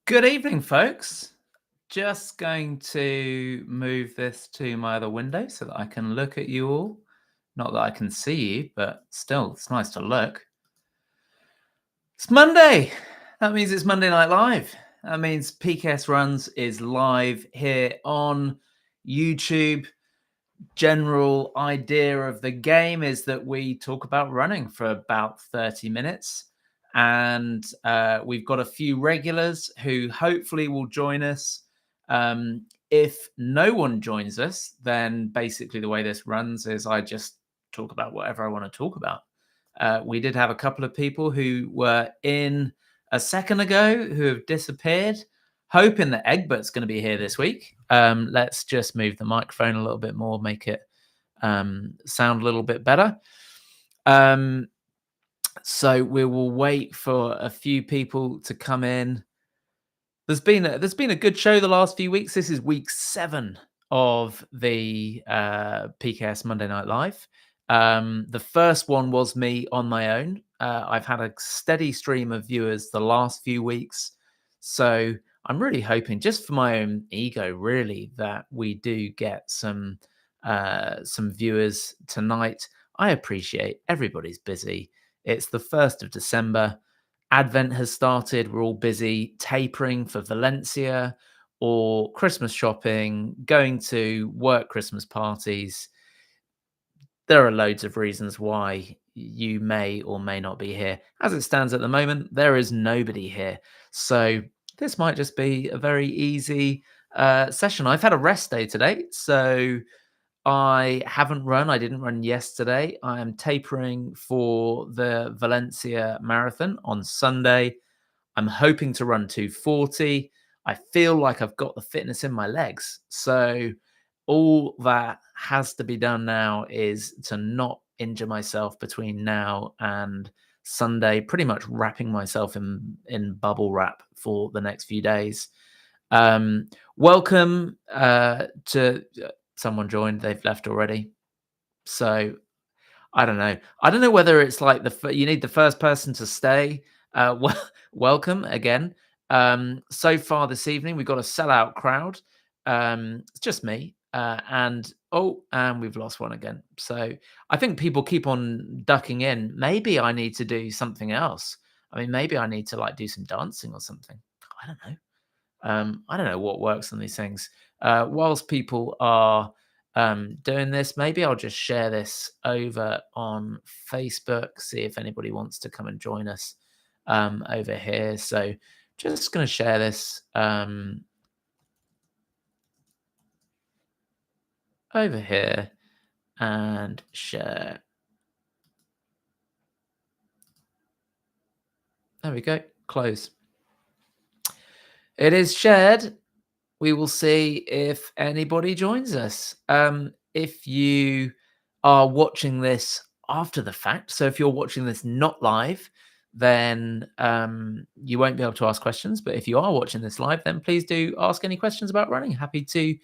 Good evening, folks. Just going to move this to my other window so that I can look at you all. Not that I can see you, but still, it's nice to look. It's Monday. That means it's Monday Night Live. That means PKS Runs is live here on YouTube. General idea of the game is that we talk about running for about 30 minutes. And we've got a few regulars who hopefully will join us. If no one joins us, then basically the way this runs is I just talk about whatever I want to talk about. We did have a couple of people who were in a second ago who have disappeared, hoping that Egbert's going to be here this week. Let's just move the microphone a little bit more, make it sound a little bit better. So we will wait for a few people to come in. There's been a good show the last few weeks. This is week 7 of the PKS Monday Night Live. The first one was me on my own. I've had a steady stream of viewers the last few weeks, so I'm really hoping, just for my own ego, really, that we do get some viewers tonight. I appreciate everybody's busy. It's the 1st of December. Advent has started. We're all busy tapering for Valencia or Christmas shopping, going to work Christmas parties. There are loads of reasons why you may or may not be here. As it stands at the moment, there is nobody here. So this might just be a very easy session. I've had a rest day today, so I haven't run. I didn't run yesterday. I am tapering for the Valencia Marathon on Sunday. I'm hoping to run 2:40. I feel like I've got the fitness in my legs. So all that has to be done now is to not injure myself between now and Sunday, pretty much wrapping myself in bubble wrap for the next few days. Welcome to someone joined. They've left already. So I don't know. I don't know whether it's like you need the first person to stay. Welcome again. So far this evening, we've got a sellout crowd. It's just me. And we've lost one again. So I think people keep on ducking in. Maybe I need to do something else. I mean, maybe I need to like do some dancing or something. I don't know. I don't know what works on these things. Whilst people are doing this, maybe I'll just share this over on Facebook, see if anybody wants to come and join us over here. So just going to share this over here and share. There we go. Close. It is shared. We will see if anybody joins us. If you are watching this after the fact, so if you're watching this not live, then you won't be able to ask questions. But if you are watching this live, then please do ask any questions about running. Happy to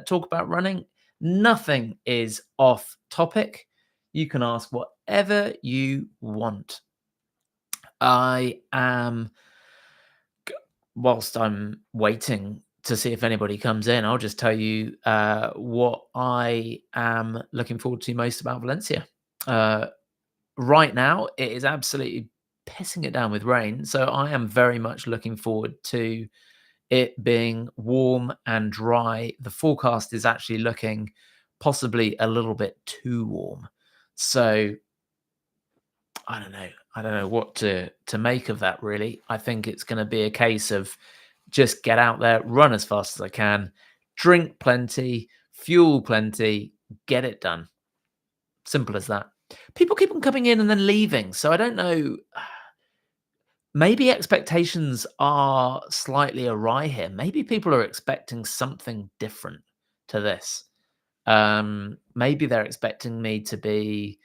talk about running. Nothing is off topic. You can ask whatever you want. I am, whilst I'm waiting to see if anybody comes in, I'll just tell you what I am looking forward to most about Valencia. Right now, it is absolutely pissing it down with rain. So I am very much looking forward to it being warm and dry. The forecast is actually looking possibly a little bit too warm. So I don't know. I don't know what to make of that, really. I think it's going to be a case of just get out there, run as fast as I can, drink plenty, fuel plenty, get it done. Simple as that. People keep on coming in and then leaving. So I don't know. Maybe expectations are slightly awry here. Maybe people are expecting something different to this. Maybe they're expecting me to be,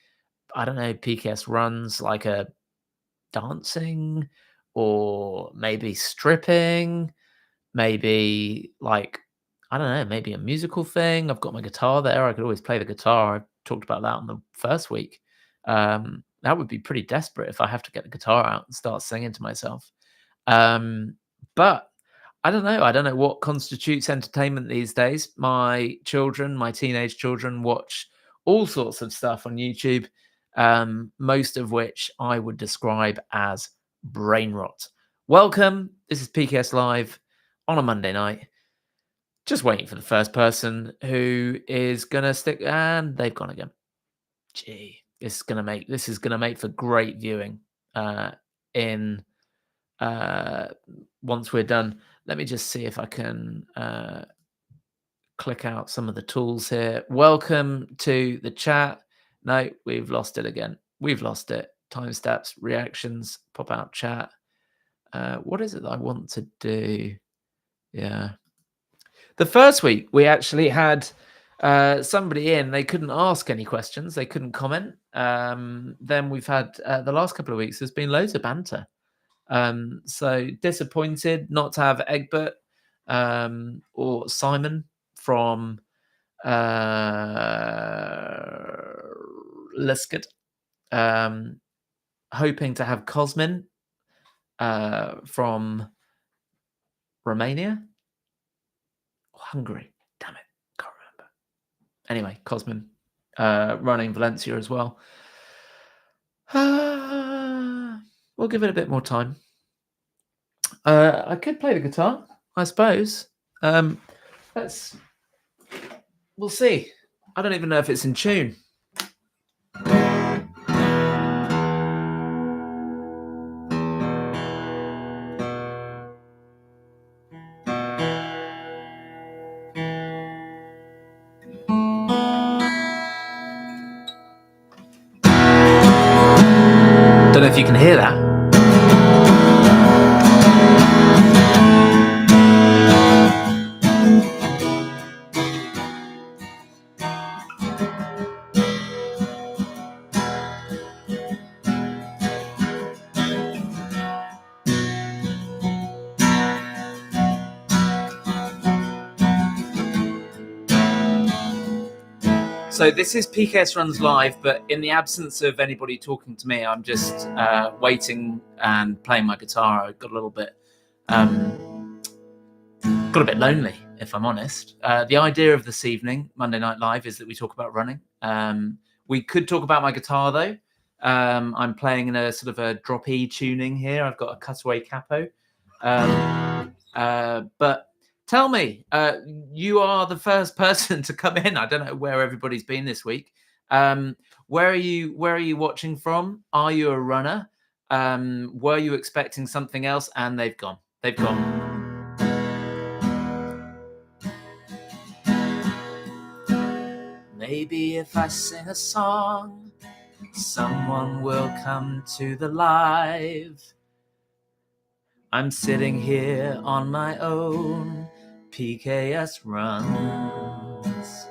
I don't know, PKS runs like a dancing or maybe stripping, maybe like, I don't know, maybe a musical thing. I've got my guitar there. I could always play the guitar. I talked about that on the first week. That would be pretty desperate if I have to get the guitar out and start singing to myself. But I don't know what constitutes entertainment these days. My teenage children, watch all sorts of stuff on YouTube, most of which I would describe as brain rot. Welcome. This is PKS Live on a Monday night. Just waiting for the first person who is gonna stick, and they've gone again. Gee, this is gonna make for great viewing. Once we're done, let me just see if I can click out some of the tools here. Welcome to the chat. No, we've lost it again. We've lost it. Timestamps, reactions, pop out chat. What is it that I want to do? Yeah. The first week we actually had somebody in. They couldn't ask any questions. They couldn't comment. Then we've had the last couple of weeks. There's been loads of banter. So disappointed not to have Egbert or Simon from Liskett. Hoping to have Cosmin from Romania. Hungary. Damn it. Can't remember. Anyway, Cosmin running Valencia as well. We'll give it a bit more time. I could play the guitar, I suppose. We'll see. I don't even know if it's in tune. Don't know if you can hear that. So this is PKS Runs Live, but in the absence of anybody talking to me, I'm just waiting and playing my guitar. I got a little bit lonely, if I'm honest. The idea of this evening, Monday Night Live, is that we talk about running. We could talk about my guitar, though. I'm playing in a sort of a drop E tuning here. I've got a cutaway capo. But tell me, you are the first person to come in. I don't know where everybody's been this week. Where are you watching from? Are you a runner? Were you expecting something else? And they've gone. Maybe if I sing a song, someone will come to the live. I'm sitting here on my own, PKS runs.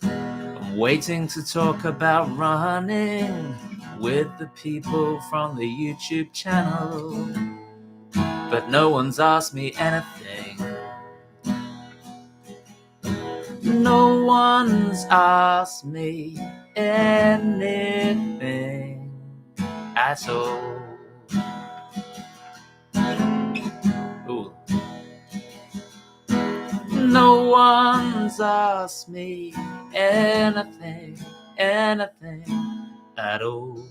I'm waiting to talk about running with the people from the YouTube channel, but no one's asked me anything. No one's asked me anything at all. Ooh. No one's asked me anything at all.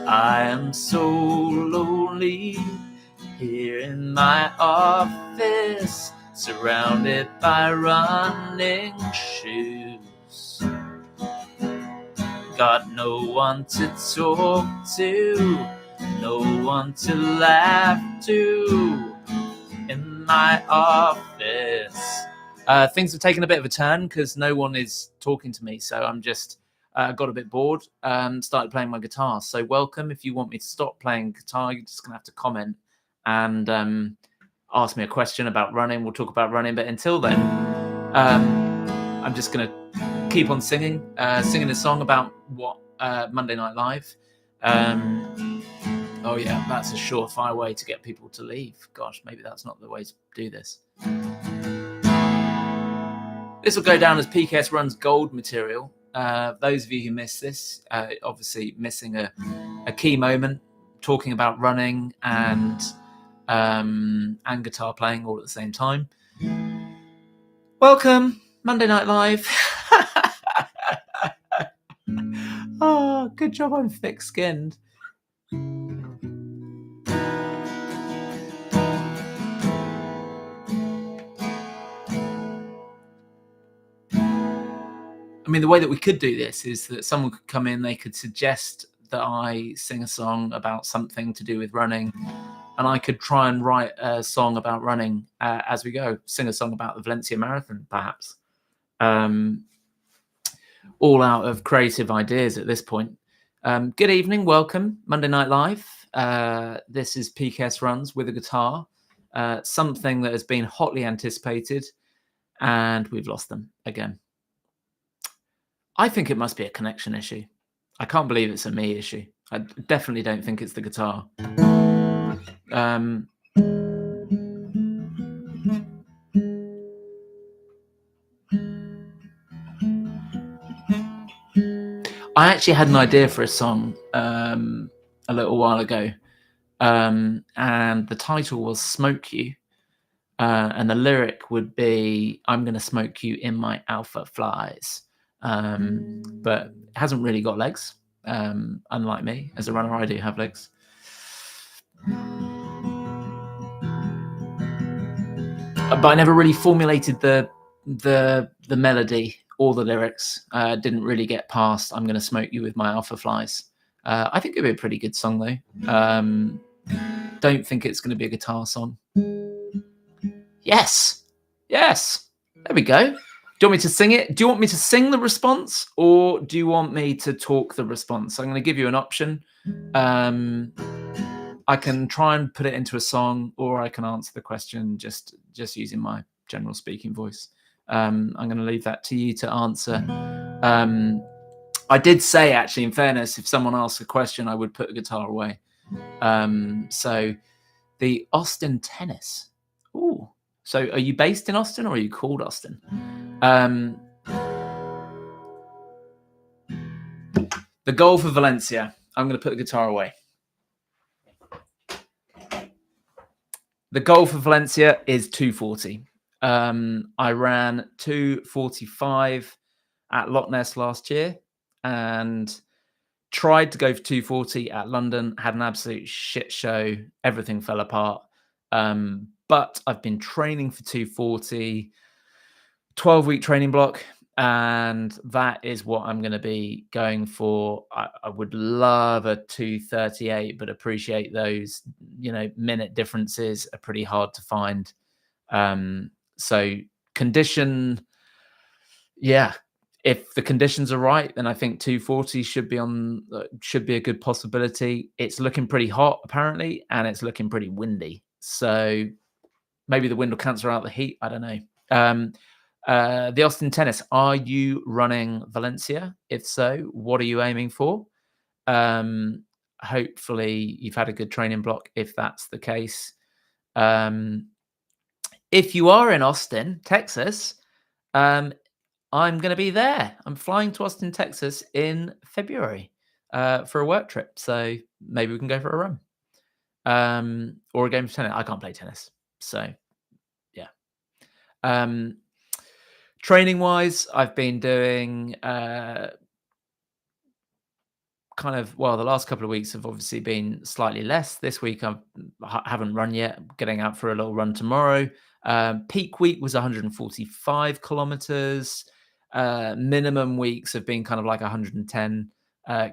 I am so lonely here in my office, surrounded by running shoes. Got no one to talk to, no one to laugh to in my office. Things have taken a bit of a turn because no one is talking to me, so I'm just got a bit bored. Started playing my guitar. So welcome. If you want me to stop playing guitar, you're just gonna have to comment and ask me a question about running. We'll talk about running, but until then, I'm just gonna keep on singing a song about what Monday Night Live. Oh yeah, that's a surefire way to get people to leave. Gosh, maybe that's not the way to do this. This will go down as PKS Runs Gold material. Those of you who missed this, obviously missing a key moment. talking about running and guitar playing all at the same time. Welcome, Monday Night Live. Oh, good job I'm thick-skinned. I mean, the way that we could do this is that someone could come in, they could suggest that I sing a song about something to do with running, and I could try and write a song about running as we go, sing a song about the Valencia Marathon, perhaps. All out of creative ideas at this point. Good evening, welcome, Monday Night Live. This is PKS Runs with a guitar, something that has been hotly anticipated, and we've lost them again. I think it must be a connection issue. I can't believe it's a me issue. I definitely don't think it's the guitar. I actually had an idea for a song a little while ago, and the title was Smoke You, and the lyric would be, I'm going to smoke you in my alpha flies. But it hasn't really got legs, unlike me. As a runner, I do have legs. But I never really formulated the melody or the lyrics. Didn't really get past I'm going to smoke you with my alpha flies. I think it'd be a pretty good song though. Don't think it's going to be a guitar song. Yes. There we go. Do you want me to sing it? Do you want me to sing the response, or do you want me to talk the response? I'm going to give you an option. I can try and put it into a song, or I can answer the question just using my general speaking voice. I'm going to leave that to you to answer. I did say, actually, in fairness, if someone asks a question, I would put the guitar away. So the Austin Tennis. Ooh. So are you based in Austin, or are you called Austin? The goal for Valencia. I'm going to put the guitar away. The goal for Valencia is 2:40. I ran 2:45 at Loch Ness last year and tried to go for 2:40 at London, had an absolute shit show. Everything fell apart. But I've been training for 2:40, 12-week training block, and that is what I'm going to be going for. I would love a 2:38, but appreciate those, minute differences are pretty hard to find. So condition, if the conditions are right, then I think 2:40 should be a good possibility. It's looking pretty hot apparently, and it's looking pretty windy. So maybe the wind will cancel out the heat. I don't know. The Austin Tennis. Are you running Valencia? If so, what are you aiming for? Hopefully you've had a good training block if that's the case. If you are in Austin, Texas, I'm going to be there. I'm flying to Austin, Texas in February for a work trip. So maybe we can go for a run or a game of tennis. I can't play tennis. So, yeah. Training wise, I've been doing the last couple of weeks have obviously been slightly less. This week I haven't run yet. I'm getting out for a little run tomorrow. Peak week was 145 kilometers. Minimum weeks have been kind of like 110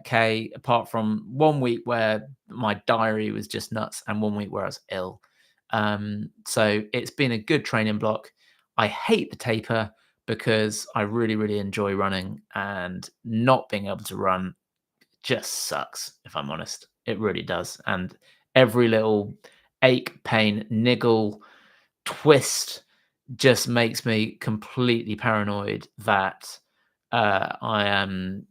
K, apart from 1 week where my diary was just nuts and 1 week where I was ill. So it's been a good training block. I hate the taper because I really, really enjoy running, and not being able to run just sucks, if I'm honest. It really does. And every little ache, pain, niggle, twist just makes me completely paranoid that I am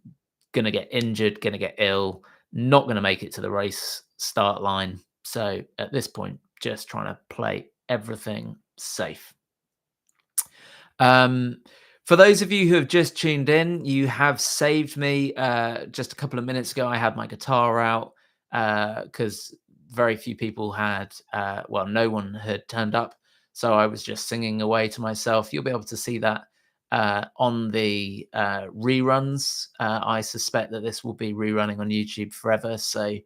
going to get injured, going to get ill, not going to make it to the race start line. So at this point, just trying to play everything safe. For those of you who have just tuned in, you have saved me just a couple of minutes ago. I had my guitar out. because very few people had, well, no one had turned up. So I was just singing away to myself. You'll be able to see that on the reruns. I suspect that this will be rerunning on YouTube forever. So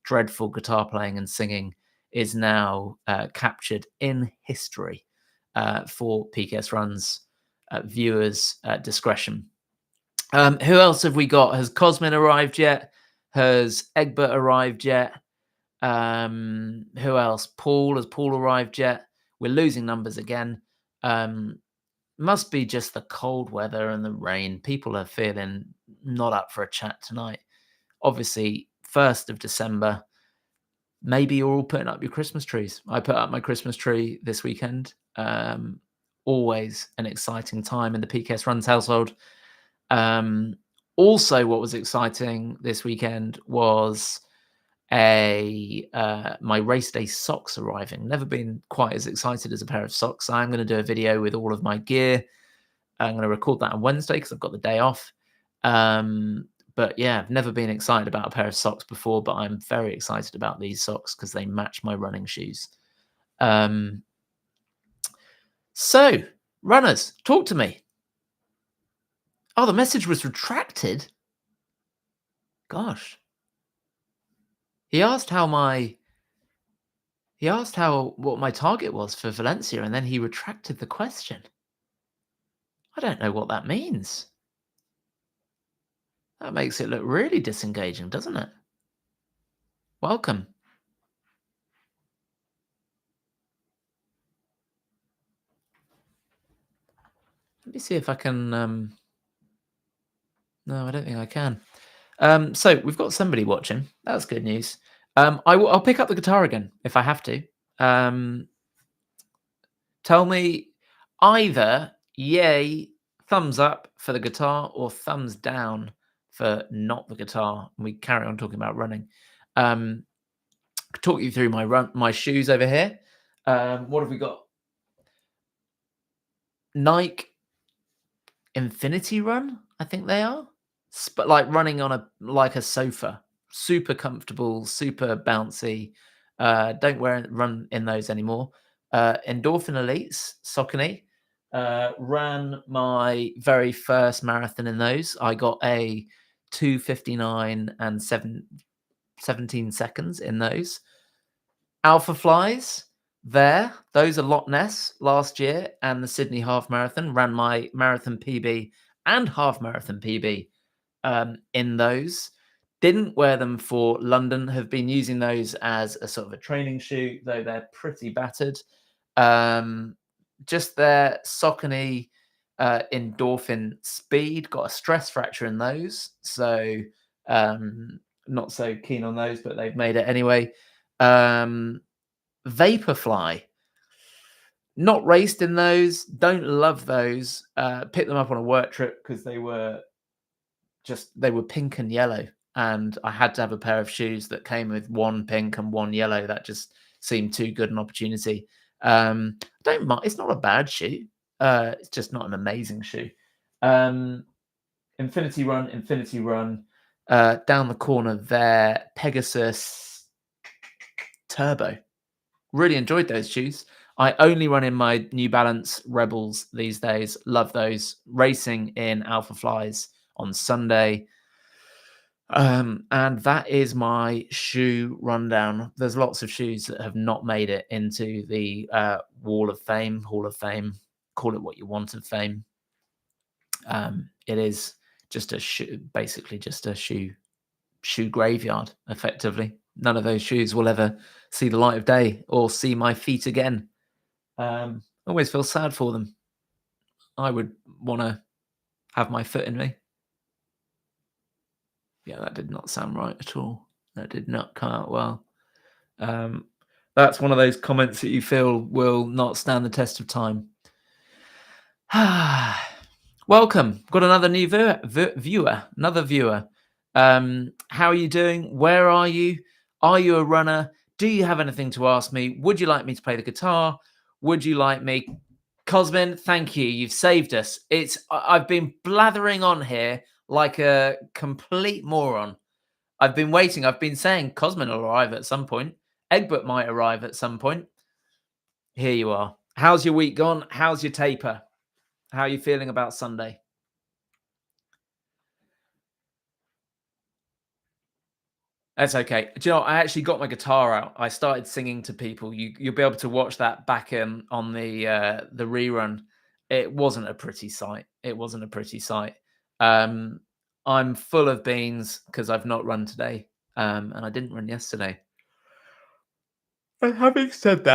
dreadful guitar playing and singing is now captured in history for PKS Runs viewers' discretion. Who else have we got? Has Cosmin arrived yet? Has Egbert arrived yet? Who else? Paul. Has Paul arrived yet? We're losing numbers again. Must be just the cold weather and the rain. People are feeling not up for a chat tonight. Obviously, 1st of December. Maybe you're all putting up your Christmas trees. I put up my Christmas tree this weekend. Always an exciting time in the PKS Runs household. Also, what was exciting this weekend was my race day socks arriving. Never been quite as excited as a pair of socks. I'm going to do a video with all of my gear. I'm going to record that on Wednesday because I've got the day off. But yeah, I've never been excited about a pair of socks before, but I'm very excited about these socks because they match my running shoes. So, runners, talk to me. Oh, the message was retracted? Gosh. He asked what my target was for Valencia, and then he retracted the question. I don't know what that means. That makes it look really disengaging, doesn't it? Welcome. Let me see if I can... No, I don't think I can. So we've got somebody watching. That's good news. I'll pick up the guitar again if I have to. Tell me either yay, thumbs up for the guitar, or thumbs down for not the guitar. And we carry on talking about running. Talk you through my shoes over here. What have we got? Nike Infinity Run, I think they are. But like running on a sofa. Super comfortable, super bouncy. Don't run in those anymore. Endorphin Elites, Saucony. Ran my very first marathon in those. I got a 2:59 and 17 seconds in those. Alpha Flies, those are Loch Ness last year and the Sydney Half Marathon. Ran my marathon PB and half marathon PB in those. Didn't wear them for London. Have been using those as a sort of a training shoe, though they're pretty battered. Just their Saucony Endorphin Speed. Got a stress fracture in those, so not so keen on those, but they've made it anyway. Vaporfly. Not raced in those. Don't love those. Picked them up on a work trip because they were pink and yellow, and I had to have a pair of shoes that came with one pink and one yellow. That just seemed too good an opportunity. Don't mind. It's not a bad shoe. It's just not an amazing shoe. Infinity Run. Down the corner there, Pegasus Turbo. Really enjoyed those shoes. I only run in my New Balance Rebels these days. Love those. Racing in Alpha Flies on Sunday. And that is my shoe rundown. There's lots of shoes that have not made it into the Hall of Fame, call it what you want of fame. It is just a shoe, basically just a shoe graveyard, effectively. None of those shoes will ever see the light of day or see my feet again. Always feel sad for them. I would want to have my foot in me. Yeah, that did not sound right at all. That did not come out well. That's one of those comments that you feel will not stand the test of time. Welcome. Got another new viewer. How are you doing? Where are you? Are you a runner? Do you have anything to ask me? Would you like me to play the guitar? Would you like me? Cosmin, thank you. You've saved us. I've been blathering on here like a complete moron. I've been waiting. I've been saying Cosman will arrive at some point. Egbert might arrive at some point. Here you are. How's your week gone? How's your taper? How are you feeling about Sunday? That's okay. Do you know, I actually got my guitar out. I started singing to people. You'll be able to watch that back on the rerun. It wasn't a pretty sight. It wasn't a pretty sight. Um, I'm full of beans because I've not run today, and I didn't run yesterday. And having said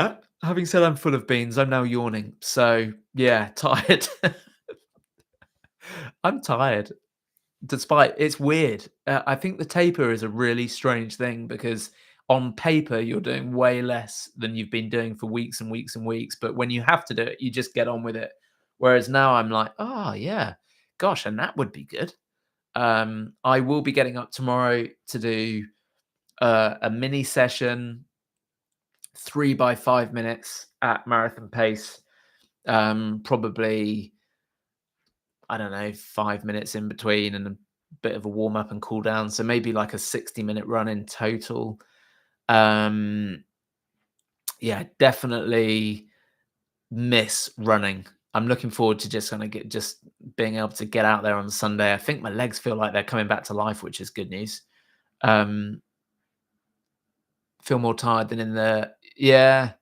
I'm full of beans, I'm now yawning. So yeah, tired. I'm tired. Despite it's weird. I think the taper is a really strange thing because on paper you're doing way less than you've been doing for weeks and weeks and weeks, but when you have to do it, you just get on with it. Whereas now I'm like, oh yeah, gosh, and that would be good. I will be getting up tomorrow to do a mini session, 3 by 5 minutes at marathon pace. Probably I don't know, 5 minutes in between and a bit of a warm up and cool down. So maybe like a 60-minute run in total. Um, yeah, definitely miss running. I'm looking forward to just kind of just being able to get out there on Sunday. I think my legs feel like they're coming back to life, which is good news. Um, feel more tired than in the yeah.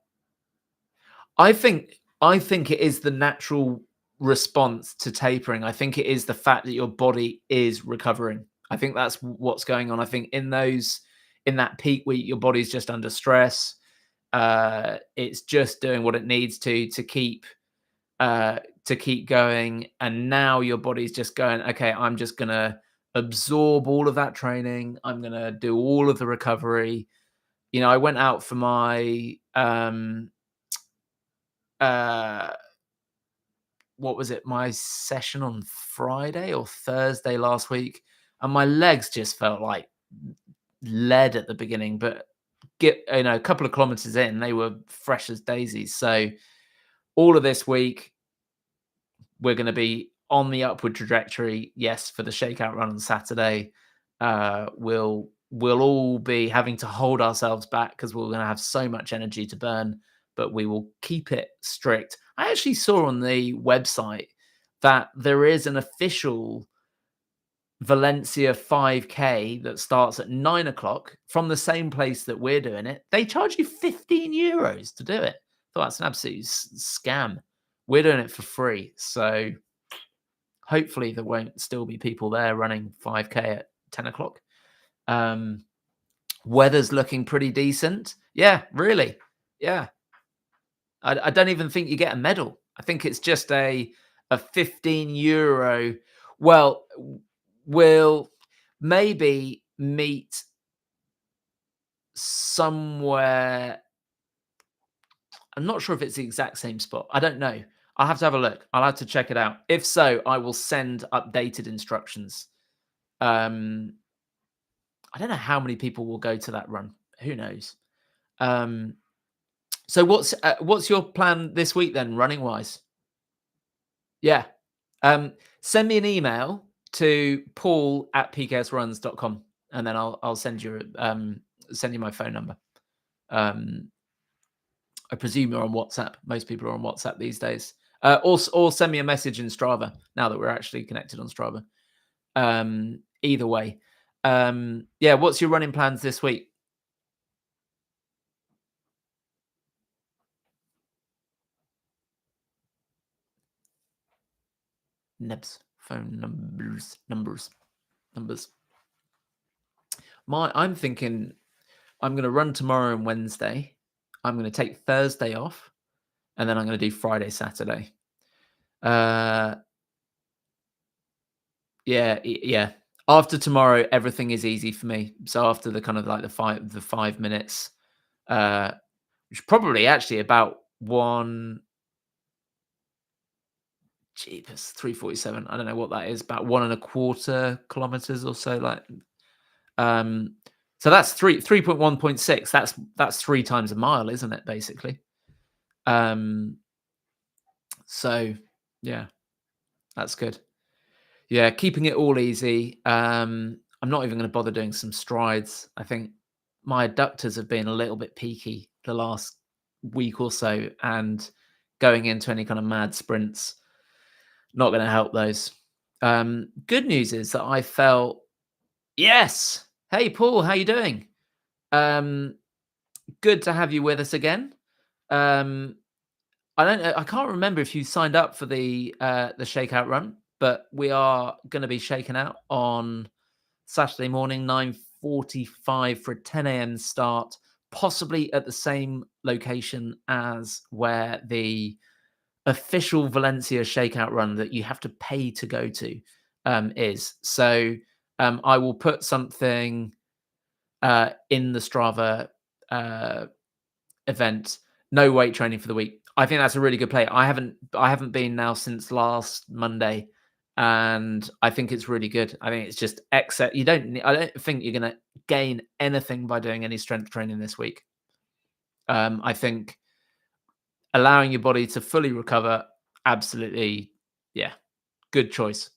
I think it is the natural response to tapering. I think it is the fact that your body is recovering. I think that's what's going on. I think in that peak week, your body's just under stress. It's just doing what it needs uh, to keep going, and now your body's just going. Okay, I'm just gonna absorb all of that training. I'm gonna do all of the recovery. I went out for my uh what was it, my session on Friday or Thursday last week, and my legs just felt like lead at the beginning, but a couple of kilometers in, they were fresh as daisies. So all of this week, we're going to be on the upward trajectory. Yes, for the shakeout run on Saturday, we'll all be having to hold ourselves back because we're going to have so much energy to burn, but we will keep it strict. I actually saw on the website that there is an official Valencia 5K that starts at 9 o'clock from the same place that we're doing it. They charge you €15 to do it. I thought that's an absolute scam. We're doing it for free. So hopefully there won't still be people there running 5K at 10 o'clock. Weather's looking pretty decent. Yeah, really. Yeah. I don't even think you get a medal. I think it's just a €15. Well, we'll maybe meet somewhere. I'm not sure if it's the exact same spot. I don't know. I'll have to have a look. I'll have to check it out. If so, I will send updated instructions. Um, I don't know how many people will go to that run. Who knows? Um, so what's your plan this week then, running wise? Yeah. Send me an email to paul@pksruns.com and then I'll send you my phone number. Um, I presume you're on WhatsApp. Most people are on WhatsApp these days. Or send me a message in Strava now that we're actually connected on Strava. Either way. Yeah, what's your running plans this week? Nebs, phone numbers. I'm thinking I'm going to run tomorrow and Wednesday. I'm going to take Thursday off, and then I'm going to do Friday, Saturday. Yeah. After tomorrow, everything is easy for me. So after the kind of like the 5 minutes, uh, which probably actually about one. Jeepers, 3:47. I don't know what that is. About 1.25 kilometers or so. Um, so that's 3.1.6. That's 3 times a mile, isn't it? Basically. Um, so yeah, that's good. Yeah, keeping it all easy. I'm not even going to bother doing some strides. I think my adductors have been a little bit peaky the last week or so, and going into any kind of mad sprints, not going to help those. Good news is that I felt, yes. Hey, Paul, how you doing? Um, Good to have you with us again. Um, I don't know. I can't remember if you signed up for the shakeout run, but we are going to be shaking out on Saturday morning, 9:45 for a 10 a.m. start, possibly at the same location as where the official Valencia shakeout run that you have to pay to go to is. So I will put something in the Strava uh, event. No weight training for the week. I think that's a really good play. I haven't been now since last Monday, and I think it's really good. I think it's just excess. I don't think you're going to gain anything by doing any strength training this week. I think allowing your body to fully recover, absolutely, yeah, good choice.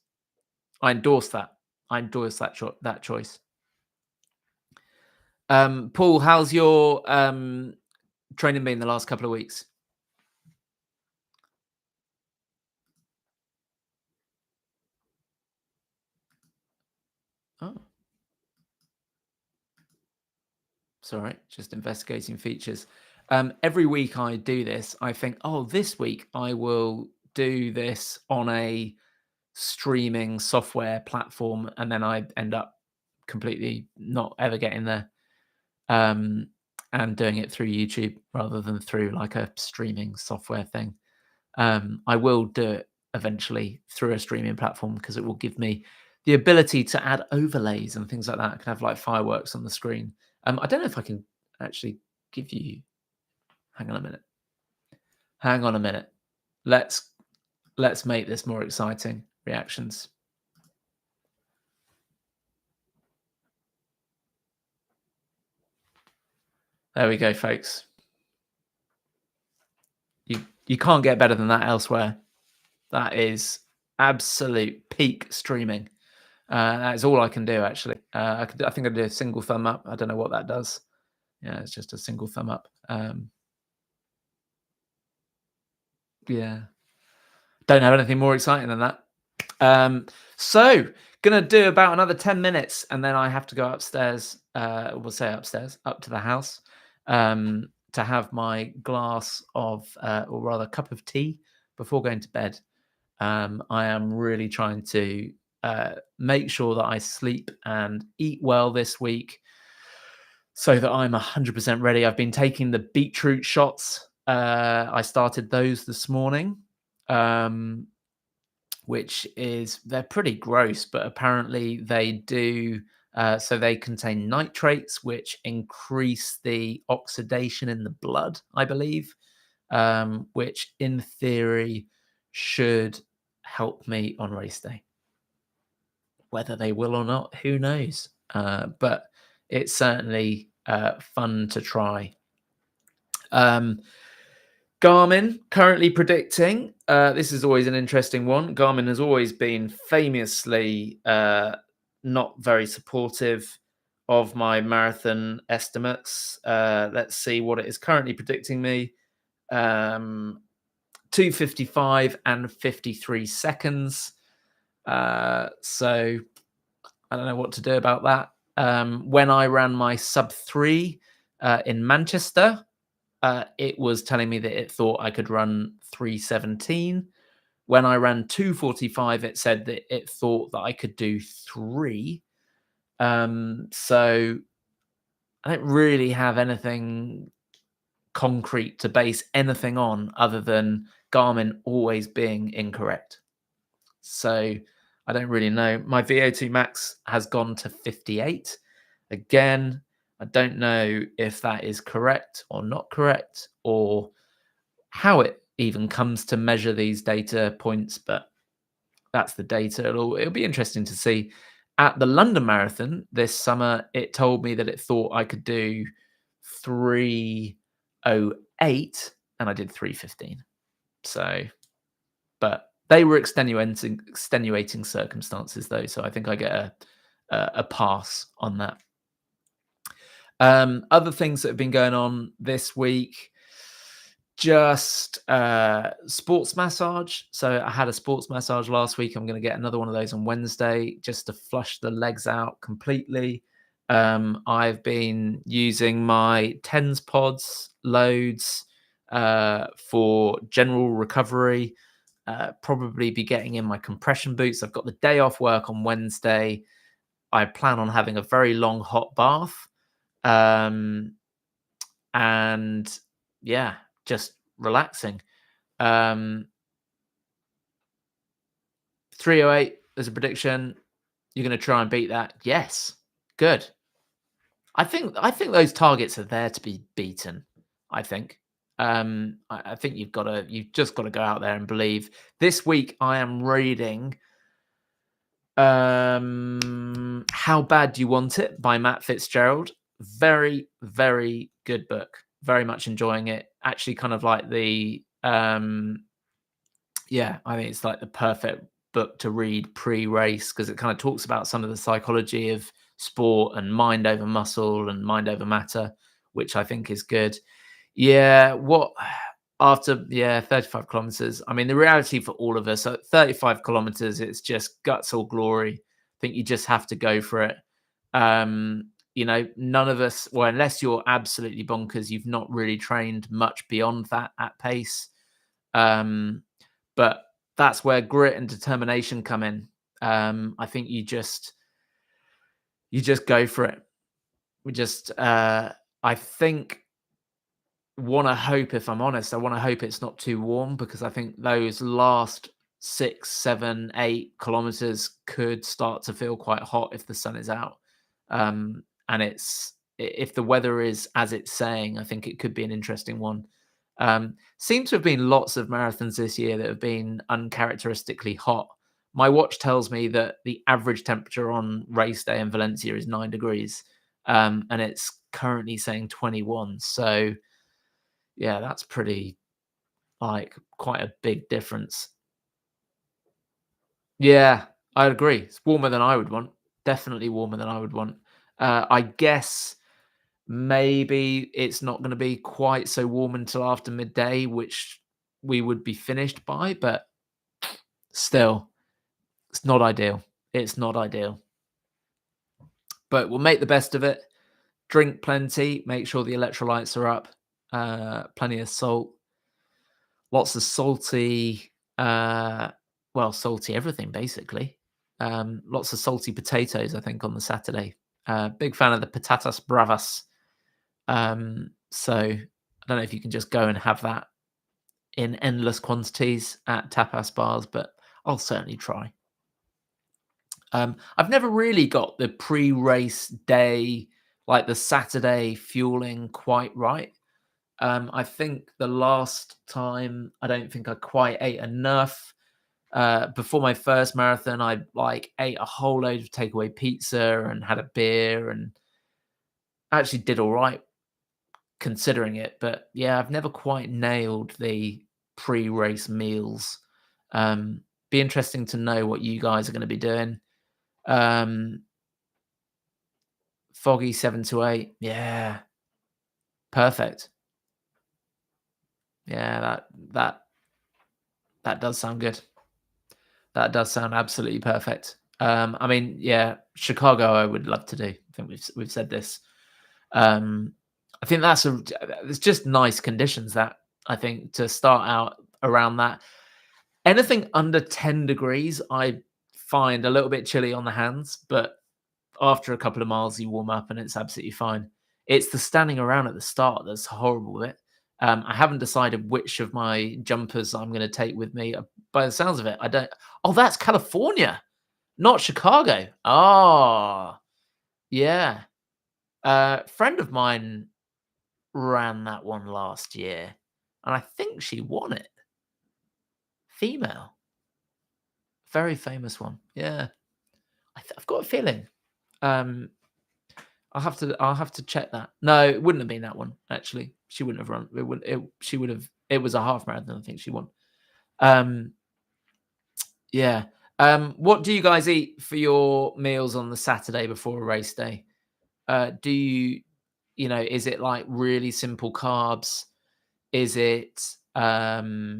I endorse that. I endorse that choice. Paul, how's your training been the last couple of weeks? Oh, sorry, just investigating features. Every week I do this. I think, oh, this week I will do this on a streaming software platform, and then I end up completely not ever getting there, and doing it through YouTube rather than through like a streaming software thing. I will do it eventually through a streaming platform because it will give me the ability to add overlays and things like that. I can have like fireworks on the screen. I don't know if I can actually give you. Hang on a minute. Hang on a minute. Let's let's make this more exciting. Reactions. There we go, folks. You can't get better than that elsewhere. That is absolute peak streaming. That is all I can do, actually. I think I do a single thumb up. I don't know what that does. Yeah, it's just a single thumb up. Yeah, don't have anything more exciting than that. So gonna do about another 10 minutes, and then I have to go upstairs. We'll say upstairs, up to the house, to have my glass of, or rather, cup of tea before going to bed. I am really trying to make sure that I sleep and eat well this week so that I'm 100% ready. I've been taking the beetroot shots. I started those this morning, which is, they're pretty gross, but apparently they do. So they contain nitrates, which increase the oxidation in the blood, I believe, which in theory should help me on race day. Whether they will or not, who knows? But it's certainly fun to try. Garmin currently predicting. This is always an interesting one. Garmin has always been famously not very supportive of my marathon estimates. Let's see what it is currently predicting me. 2:55 and 53 seconds. So I don't know what to do about that. When I ran my sub 3 in Manchester, it was telling me that it thought I could run 3:17. When I ran 2:45, it said that it thought that I could do 3. So I don't really have anything concrete to base anything on other than Garmin always being incorrect. So I don't really know. My VO2 max has gone to 58. Again, I don't know if that is correct or not correct, or how it even comes to measure these data points, but that's the data. It'll be interesting to see. At the London Marathon this summer, it told me that it thought I could do 3:08, and I did 3:15. So, but they were extenuating circumstances, though. So I think I get a pass on that. Other things that have been going on this week, just sports massage. So I had a sports massage last week. I'm going to get another one of those on Wednesday just to flush the legs out completely. I've been using my TENS pods loads for general recovery. Probably be getting in my compression boots. I've got the day off work on Wednesday. I plan on having a very long hot bath. And yeah, just relaxing. 308 as a prediction. You're going to try and beat that? Yes. Good. I think those targets are there to be beaten. I think. I think you've just got to go out there and believe. This week I am reading How Bad Do You Want It by Matt Fitzgerald. Very, very good book. Very much enjoying it. Actually, kind of like the I think it's like the perfect book to read pre-race because it kind of talks about some of the psychology of sport and mind over muscle and mind over matter, which I think is good. Yeah, after 35 kilometers. I mean, the reality for all of us at 35 kilometers, it's just guts or glory. I think you just have to go for it. None of us, well, unless you're absolutely bonkers, you've not really trained much beyond that at pace. But that's where grit and determination come in. I think you just go for it. I think want to hope, if I'm honest, I want to hope it's not too warm because I think those last 6, 7, 8 kilometers could start to feel quite hot if the sun is out. And if the weather is as it's saying, I think it could be an interesting one. Seems to have been lots of marathons this year that have been uncharacteristically hot. My watch tells me that the average temperature on race day in Valencia is 9 degrees, and it's currently saying 21. So, yeah, that's pretty, quite a big difference. Yeah, I agree. It's warmer than I would want. Definitely warmer than I would want. I guess maybe it's not going to be quite so warm until after midday, which we would be finished by, but still, it's not ideal. It's not ideal. But we'll make the best of it. Drink plenty. Make sure the electrolytes are up. Plenty of salt. Lots of salty, salty everything, basically. Lots of salty potatoes, I think, on the Saturday. Big fan of the patatas bravas. So I don't know if you can just go and have that in endless quantities at tapas bars, but I'll certainly try. I've never really got the pre-race day, like the Saturday fueling quite right. I think the last time I don't think I quite ate enough. Before my first marathon, I ate a whole load of takeaway pizza and had a beer and actually did all right considering it. But yeah, I've never quite nailed the pre-race meals. Be interesting to know what you guys are going to be doing. Foggy 7 to 8. Yeah. Perfect. Yeah, that does sound good. That does sound absolutely perfect. I mean, yeah, Chicago I would love to do. I think we've said this. I think it's just nice conditions that I think to start out around that. Anything under 10 degrees, I find a little bit chilly on the hands, but after a couple of miles, you warm up and it's absolutely fine. It's the standing around at the start that's horrible with it. I haven't decided which of my jumpers I'm going to take with me. By the sounds of it, I don't. Oh, that's California, not Chicago. Oh, yeah. Friend of mine ran that one last year, and I think she won it. Female, very famous one. Yeah, I've got a feeling. I'll have to check that. No, it wouldn't have been that one. Actually, she wouldn't have run. She would have. It was a half marathon. I think she won. Yeah. What do you guys eat for your meals on the Saturday before a race day? Do is it like really simple carbs? Is it, bread,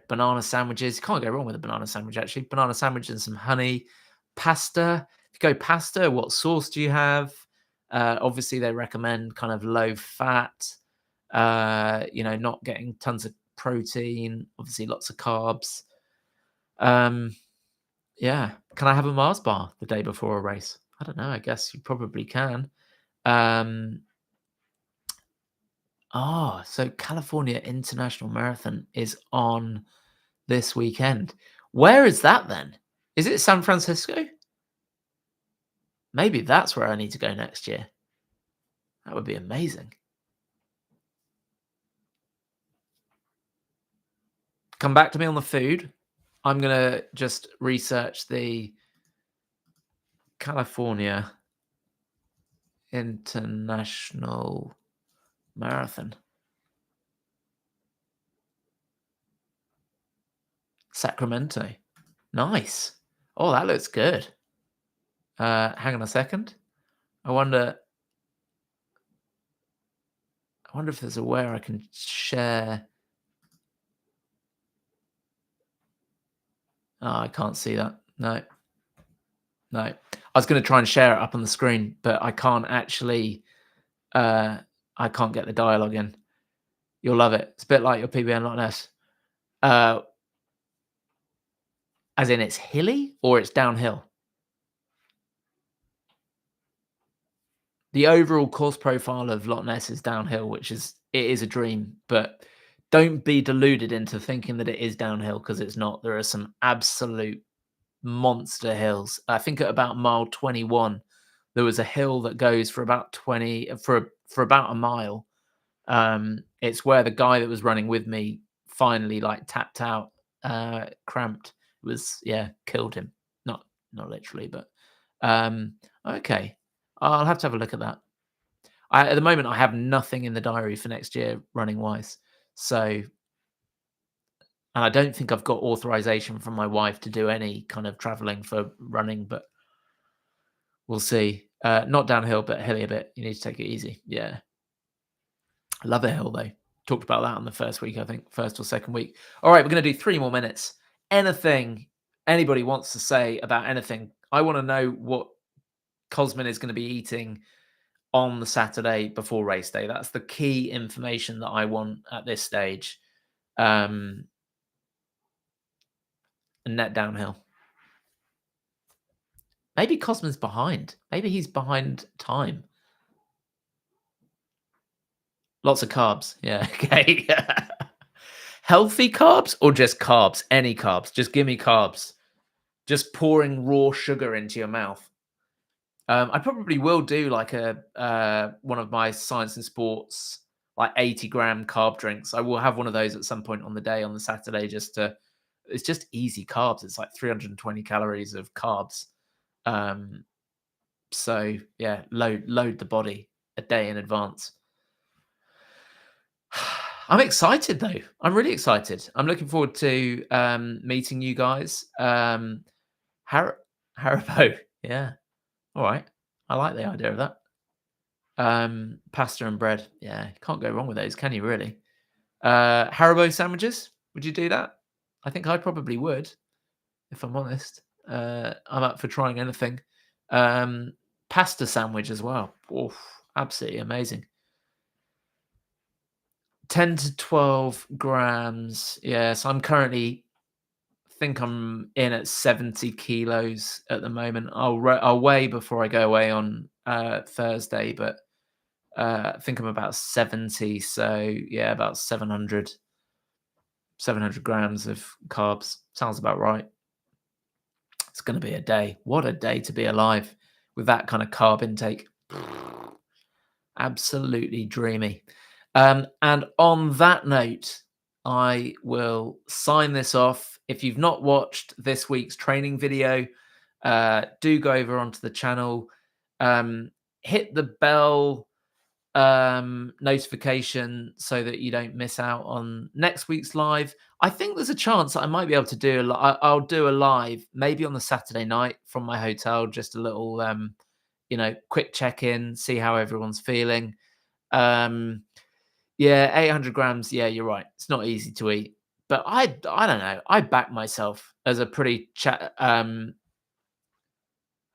banana sandwiches? You can't go wrong with a banana sandwich, actually. Banana sandwich and some honey. Pasta. If you go pasta, what sauce do you have? Obviously, they recommend kind of low fat, not getting tons of protein, obviously, lots of carbs. Um, yeah. Can I have a Mars bar the day before a race? I don't know. I guess you probably can. Um, so California International Marathon is on this weekend. Where is that then? Is it San Francisco? Maybe that's where I need to go next year. That would be amazing. Come back to me on the food. I'm going to just research the California International Marathon. Sacramento. Nice. Oh, that looks good. Hang on a second. I wonder if there's a way I can share. Oh, I can't see that. No. I was going to try and share it up on the screen, but I can't actually. I can't get the dialogue in. You'll love it. It's a bit like your PBN Loch Ness. As in, it's hilly or it's downhill. The overall course profile of Loch Ness is downhill, it is a dream, but don't be deluded into thinking that it is downhill, because it's not. There are some absolute monster hills. I think at about mile 21, there was a hill that goes for about about a mile. It's where the guy that was running with me finally tapped out, cramped. Killed him. Not literally, but okay. I'll have to have a look at that. At the moment, I have nothing in the diary for next year running wise. So, and I don't think I've got authorization from my wife to do any kind of traveling for running, but we'll see. Not downhill, but hilly a bit. You need to take it easy. Yeah. I love a hill though. Talked about that on the first week, I think, first or second week. All right, we're going to do 3 more minutes. Anything anybody wants to say about anything. I want to know what Cosmin is going to be eating on the Saturday before race day. That's the key information that I want at this stage. And net downhill. Maybe Cosmin's behind. Maybe he's behind time. Lots of carbs. Yeah. Okay. Healthy carbs or just carbs? Any carbs. Just give me carbs. Just pouring raw sugar into your mouth. I probably will do like one of my science and sports, like 80-gram carb drinks. I will have one of those at some point on the day on the Saturday. It's just easy carbs. It's like 320 calories of carbs. So yeah, load the body a day in advance. I'm excited though. I'm really excited. I'm looking forward to meeting you guys. Haribo, yeah. All right. I like the idea of that. Pasta and bread. Yeah, can't go wrong with those, can you really? Haribo sandwiches. Would you do that? I think I probably would, if I'm honest. I'm up for trying anything. Pasta sandwich as well. Oof, absolutely amazing. 10 to 12 grams. Yeah, so I'm currently think I'm in at 70 kilos at the moment. I'll weigh before I go away on Thursday, but I think I'm about 70. So yeah, about 700 grams of carbs. Sounds about right. It's going to be a day. What a day to be alive with that kind of carb intake. Absolutely dreamy. And on that note, I will sign this off. If you've not watched this week's training video, do go over onto the channel. Hit the bell notification so that you don't miss out on next week's live. I think there's a chance that I might be able to do I'll do a live maybe on the Saturday night from my hotel, just a little quick check-in, see how everyone's feeling. Yeah, 800 grams. Yeah, you're right. It's not easy to eat, but I don't know. I back myself as a pretty chat.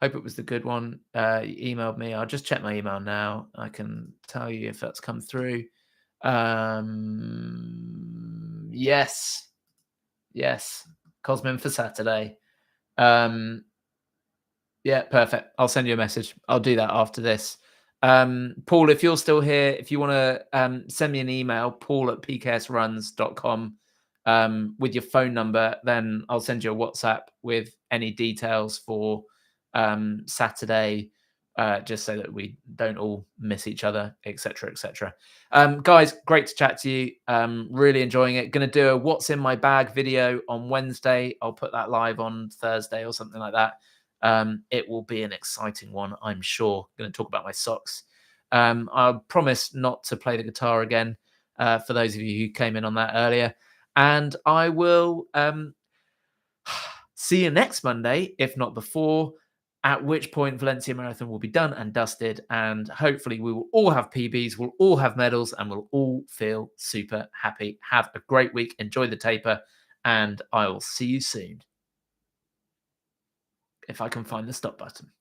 Hope it was the good one. You emailed me. I'll just check my email now. I can tell you if that's come through. Yes, yes. Cosmin for Saturday. Yeah, perfect. I'll send you a message. I'll do that after this. Paul, if you're still here, if you want to send me an email, paul@pksruns.com with your phone number, then I'll send you a WhatsApp with any details for Saturday, just so that we don't all miss each other, etc., etc. Guys, great to chat to you. Really enjoying it. Going to do a what's in my bag video on Wednesday. I'll put that live on Thursday or something like that. It will be an exciting one, I'm sure. Going to talk about my socks. I promise not to play the guitar again, for those of you who came in on that earlier. And I will see you next Monday, if not before, at which point Valencia Marathon will be done and dusted. And hopefully we will all have PBs, we'll all have medals, and we'll all feel super happy. Have a great week. Enjoy the taper. And I will see you soon. If I can find the stop button.